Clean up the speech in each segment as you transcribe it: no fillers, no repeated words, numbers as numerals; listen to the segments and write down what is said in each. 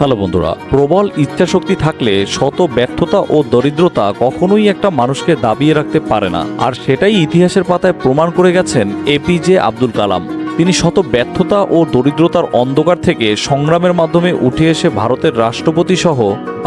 Hello বন্ধুরা, প্রবল ইচ্ছাশক্তি থাকলে শত ব্যর্থতা ও দরিদ্রতা কখনোই একটা মানুষকে দাবিয়ে রাখতে পারে না। আর সেটাই ইতিহাসের পাতায় প্রমাণ করে গেছেন এপিজে আব্দুল কালাম। তিনি শত ব্যর্থতা ও দরিদ্রতার অন্ধকার থেকে সংগ্রামের মাধ্যমে উঠে এসে ভারতের রাষ্ট্রপতি সহ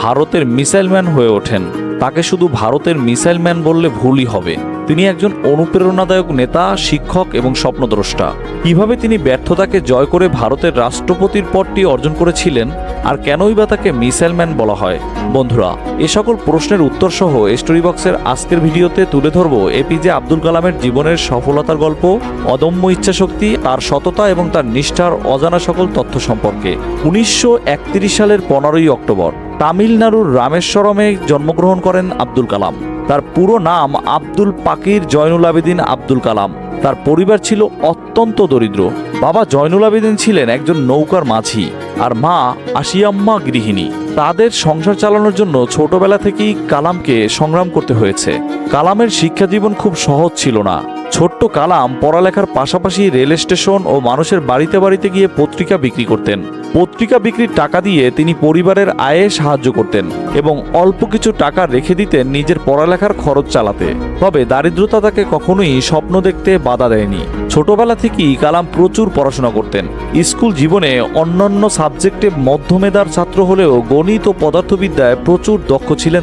ভারতের মিসাইল ম্যান হয়ে ওঠেন। তাকে শুধু ভারতের মিসাইল ম্যান বললে ভুলই হবে। তিনি একজন অনুপ্রেরণাদায়ক নেতা, শিক্ষক এবং স্বপ্নদ্রষ্টা। কিভাবে তিনি ব্যর্থতাকে জয় করে ভারতের রাষ্ট্রপতির পদটি অর্জন করেছিলেন, আর কেনই বা তাকে মিসাইল ম্যান বলা হয়? বন্ধুরা, এ সকল প্রশ্নের উত্তর সহ স্টোরি বক্সের আজকের ভিডিওতে তুলে ধরব এপিজে আব্দুল কালামের জীবনের সফলতার গল্প, অদম্য ইচ্ছাশক্তি, তার সততা এবং তার নিষ্ঠার অজানা সকল তথ্য সম্পর্কে। 1931 সালের 15ই অক্টোবর তামিলনাড়ুর রামেশ্বরমে জন্মগ্রহণ করেন আব্দুল কালাম। তার পুরো নাম আব্দুল পাকির জয়নুল আবেদিন আব্দুল কালাম। তার পরিবার ছিল অত্যন্ত দরিদ্র। বাবা জয়নুল আবেদিন ছিলেন একজন নৌকার মাঝি, আর মা আশিয়াম্মা গৃহিণী। তাদের সংসার চালানোর জন্য ছোটবেলা থেকেই কালামকে সংগ্রাম করতে হয়েছে। কালামের শিক্ষা জীবন খুব সহজ ছিল না। ছোট্ট কালাম পড়ালেখার পাশাপাশি রেল স্টেশন ও মানুষের বাড়িতে বাড়িতে গিয়ে পত্রিকা বিক্রি করতেন। পত্রিকা বিক্রির টাকা দিয়ে তিনি পরিবারের আয়ে সাহায্য করতেন এবং অল্প কিছু টাকা রেখে দিতেন নিজের পড়ালেখার খরচ চালাতে। তবে দারিদ্রতা তাকে কখনোই স্বপ্ন দেখতে বাধা দেয়নি। ছোটবেলা থেকেই কালাম প্রচুর পড়াশোনা করতেন। স্কুল জীবনে অন্যান্য সাবজেক্টে মধ্যমেধার ছাত্র হলেও গণিত ও পদার্থবিদ্যায় প্রচুর দক্ষ ছিলেন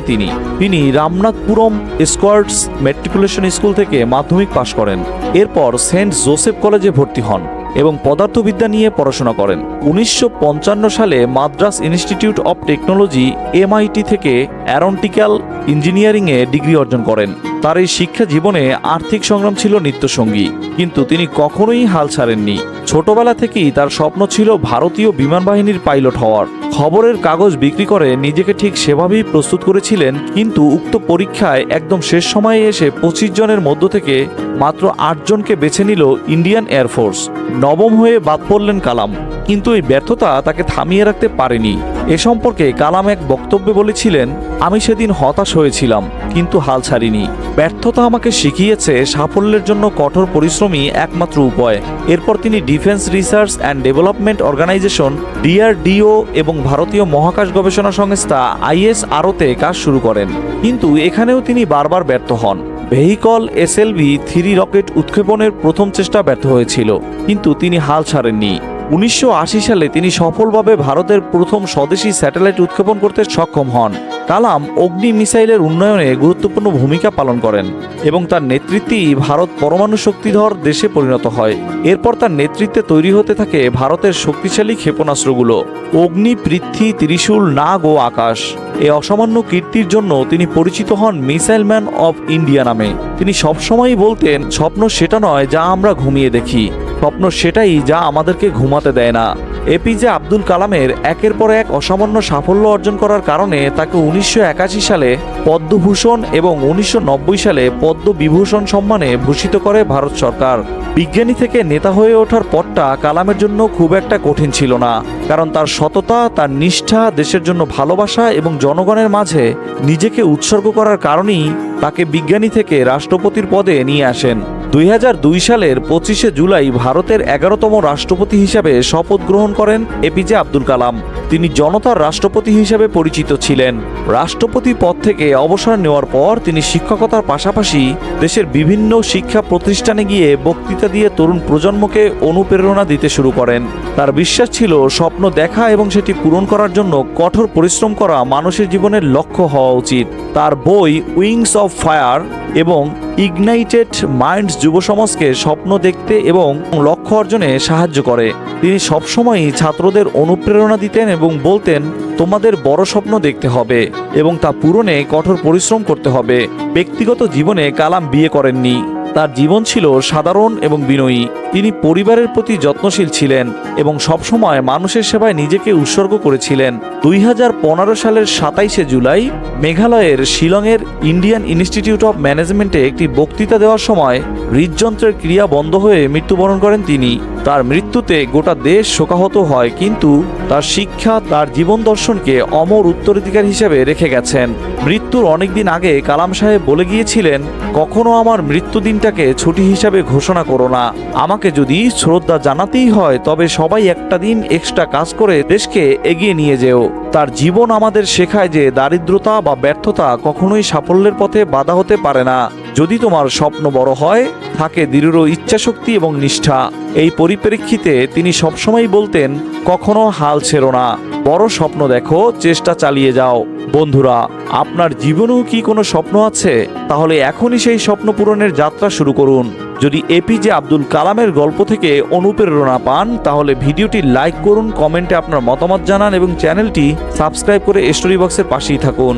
তিনি রামনাথপুরম স্কোয়ার্টস ম্যাট্রিকুলেশন স্কুল থেকে মাধ্যমিক পাশ করেন। এরপর সেন্ট জোসেফ কলেজে ভর্তি হন এবং পদার্থবিদ্যা নিয়ে পড়াশোনা করেন। 1955 সালে Madras institute of technology MIT থেকে অ্যারোনটিক্যাল ইঞ্জিনিয়ারিংয়ে ডিগ্রি অর্জন করেন। তার এই শিক্ষা জীবনে আর্থিক সংগ্রাম ছিল নিত্যসঙ্গী, কিন্তু তিনি কখনোই হাল ছাড়েননি। ছোটবেলা থেকেই তার স্বপ্ন ছিল ভারতীয় বিমান বাহিনীর পাইলট হওয়ার। খবরের কাগজ বিক্রি করে নিজেকে ঠিক সেভাবেই প্রস্তুত করেছিলেন, কিন্তু উক্ত পরীক্ষায় একদম শেষ সময়ে এসে 25 জনের মধ্য থেকে মাত্র 8 জনকে বেছে নিল ইন্ডিয়ান এয়ারফোর্স। নবম হয়ে বাদ পড়লেন কালাম, কিন্তু এই ব্যর্থতা তাকে থামিয়ে রাখতে পারেনি। এ সম্পর্কে কালাম এক বক্তব্যে বলেছিলেন, আমি সেদিন হতাশ হয়েছিলাম, কিন্তু হাল ছাড়িনি। ব্যর্থতা আমাকে শিখিয়েছে সাফল্যের জন্য কঠোর পরিশ্রমই একমাত্র উপায়। এরপর তিনি defence research and development organisation DRDO এবং ভারতীয় মহাকাশ গবেষণা সংস্থা ISRO-তে কাজ শুরু করেন, কিন্তু এখানেও তিনি বারবার ব্যর্থ হন। ভেহিকল SLV-3 রকেট উৎক্ষেপণের প্রথম চেষ্টা ব্যর্থ হয়েছিল, কিন্তু তিনি হাল ছাড়েননি। 1980 সালে তিনি সফলভাবে ভারতের প্রথম স্বদেশী স্যাটেলাইট উৎক্ষেপণ করতে সক্ষম হন। কালাম অগ্নি মিসাইলের উন্নয়নে গুরুত্বপূর্ণ ভূমিকা পালন করেন এবং তার নেতৃত্বেই ভারত পরমাণু শক্তিধর দেশে পরিণত হয়। এরপর তার নেতৃত্বে তৈরি হতে থাকে ভারতের শক্তিশালী ক্ষেপণাস্ত্রগুলো অগ্নি, পৃথ্বী, ত্রিশূল, নাগ ও আকাশ। এই অসামান্য কীর্তির জন্য তিনি পরিচিত হন মিসাইল ম্যান অব ইন্ডিয়া নামে। তিনি সবসময়ই বলতেন, স্বপ্ন সেটা নয় যা আমরা ঘুমিয়ে দেখি, স্বপ্ন সেটাই যা আমাদেরকে ঘুমাতে দেয় না। এপিজে আব্দুল কালামের একের পর এক অসামান্য সাফল্য অর্জন করার কারণে তাকে 1981 সালে পদ্মভূষণ এবং 1990 সালে পদ্মবিভূষণ সম্মানে ভূষিত করে ভারত সরকার। বিজ্ঞানী থেকে নেতা হয়ে ওঠার পথটা কালামের জন্য খুব একটা কঠিন ছিল না, কারণ তার সততা, তার নিষ্ঠা, দেশের জন্য ভালোবাসা এবং জনগণের মাঝে নিজেকে উৎসর্গ করার কারণেই তাকে বিজ্ঞানী থেকে রাষ্ট্রপতির পদে নিয়ে আসেন। 2002 সালের 25শে জুলাই ভারতের 11তম রাষ্ট্রপতি হিসাবে শপথ গ্রহণ করেন এপিজে আব্দুল কালাম। তিনি জনতার রাষ্ট্রপতি হিসাবে পরিচিত ছিলেন। রাষ্ট্রপতি পদ থেকে অবসর নেওয়ার পর তিনি শিক্ষকতার পাশাপাশি দেশের বিভিন্ন শিক্ষা প্রতিষ্ঠানে গিয়ে বক্তৃতা দিয়ে তরুণ প্রজন্মকে অনুপ্রেরণা দিতে শুরু করেন। তার বিশ্বাস ছিল স্বপ্ন দেখা এবং সেটি পূরণ করার জন্য কঠোর পরিশ্রম করা মানুষের জীবনের লক্ষ্য হওয়া উচিত। তার বই উইংস অফ ফায়ার এবং ইগনাইটেড মাইন্ডস যুব সমাজকে স্বপ্ন দেখতে এবং লক্ষ্য অর্জনে সাহায্য করে। তিনি সবসময়ই ছাত্রদের অনুপ্রেরণা দিতেন এবং বলতেন, তোমাদের বড় স্বপ্ন দেখতে হবে এবং তা পূরণে কঠোর পরিশ্রম করতে হবে। ব্যক্তিগত জীবনে কালাম বিয়ে করেননি। তার জীবন ছিল সাধারণ এবং বিনয়ী। তিনি পরিবারের প্রতি যত্নশীল ছিলেন এবং সবসময় মানুষের সেবায় নিজেকে উৎসর্গ করেছিলেন। 2015 সালের 27শে জুলাই মেঘালয়ের শিলংয়ের ইন্ডিয়ান ইনস্টিটিউট অব ম্যানেজমেন্টে একটি বক্তৃতা দেওয়ার সময় হৃদযন্ত্রের ক্রিয়া বন্ধ হয়ে মৃত্যুবরণ করেন তিনি। তার মৃত্যুতে গোটা দেশ শোকাহত হয়, কিন্তু তার শিক্ষা তার জীবন দর্শনকে অমর উত্তরাধিকার হিসেবে রেখে গেছেন। মৃত্যুর অনেকদিন আগে কালাম সাহেব বলে গিয়েছিলেন, কখনো আমার মৃত্যুদিনটাকে ছুটি হিসাবে ঘোষণা করো না। আমাকে যদি শ্রদ্ধা জানাতেই হয় তবে সবাই একটা দিন এক্সট্রা কাজ করে দেশকে এগিয়ে নিয়ে যেও। তার জীবন আমাদের শেখায় যে দারিদ্রতা বা ব্যর্থতা কখনোই সাফল্যের পথে বাধা হতে পারে না। যদি তোমার স্বপ্ন বড় হয়, থাকে দৃঢ় ইচ্ছাশক্তি এবং নিষ্ঠা। এই পরিপ্রেক্ষিতে তিনি সবসময় বলতেন, কখনো হাল ছেড়ো না, বড় স্বপ্ন দেখো, চেষ্টা চালিয়ে যাও। বন্ধুরা, আপনার জীবনেও কি কোনো স্বপ্ন আছে? তাহলে এখনই সেই স্বপ্ন পূরণের যাত্রা শুরু করুন। যদি এপিজে আব্দুল কালামের গল্প থেকে অনুপ্রেরণা পান তাহলে ভিডিওটি লাইক করুন, কমেন্টে আপনার মতামত জানান এবং চ্যানেলটি সাবস্ক্রাইব করে স্টোরি বক্সের পাশেই থাকুন।